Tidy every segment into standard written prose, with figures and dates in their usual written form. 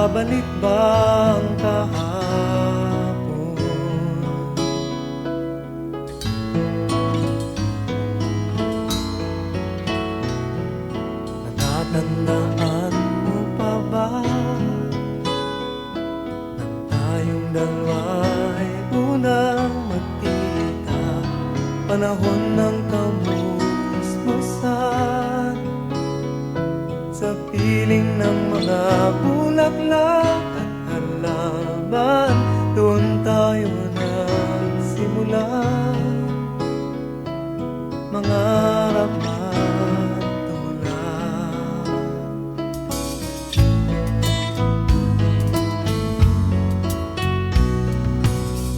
babalik ba ang kahapon? Natatandaan mo pa ba nang tayong dalawa'y unang magkita? Panahon ng kamusmusan, sa piling ng mga bulaklak at halaman, doon tayo nagsimula mangarap at tulad.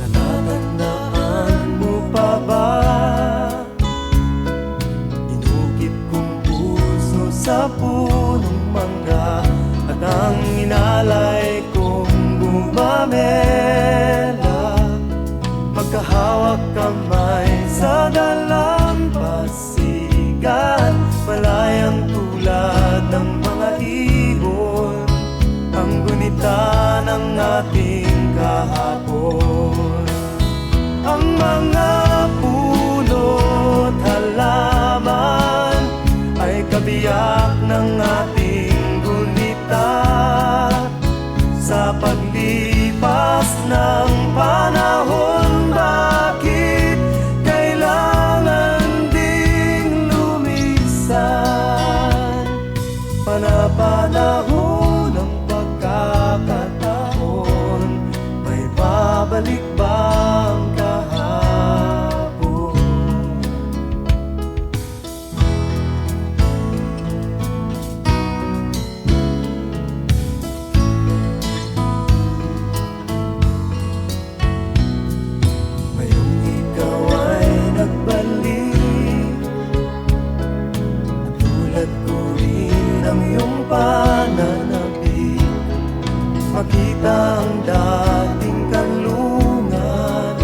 Natatandaan mo pa ba inukit kong puso sa punong mangga, at ang inalay kong gumamela, magkahawak kamay sa dalampasigan, malayang tulad ng mga ibon, ang gunita ng ating kahapon. Ang mga puno't halaman ay kabiyak ng ating gunita, sa paglipas ng panahon. Bakit kailangan ding lumisan? Panapanahon ng pagkakataon, may babalik ba ang kahapon? Ngayong ikaw ay nagbalik, natulad ko rin ang iyong pananabik, makita ang dating kanlungan,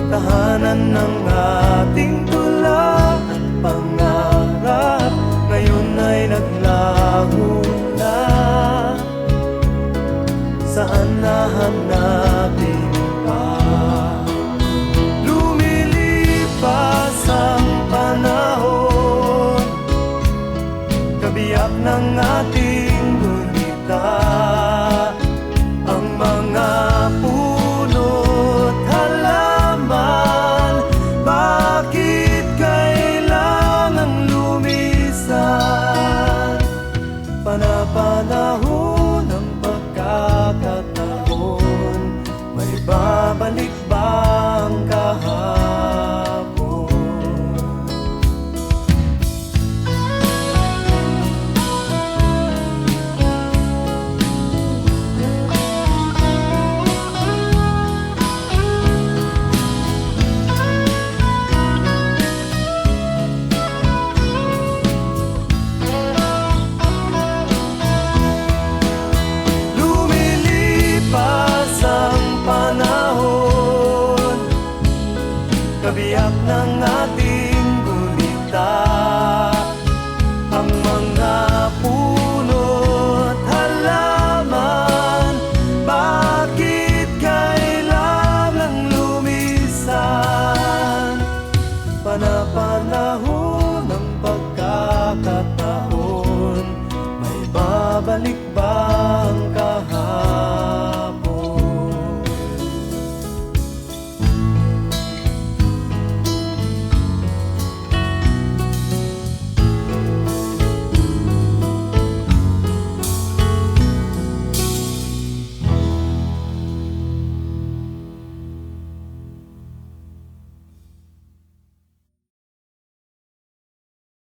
tahanan ng ating tula at pangarap, ngayon ay naglaho na. Saan nahanapin pa? Lumilipas ang panahon, kabiyak ng ating gunita, ang mga puno't halaman. Bakit kailangang lumisan? Panapanahon ng pagkakataon, may babalik ba ang kahapon? Lumilipas ang panahon, kabiyak ng ating gunita, ang mga puno't halaman. Bakit kailangang lumisan? Panapanahon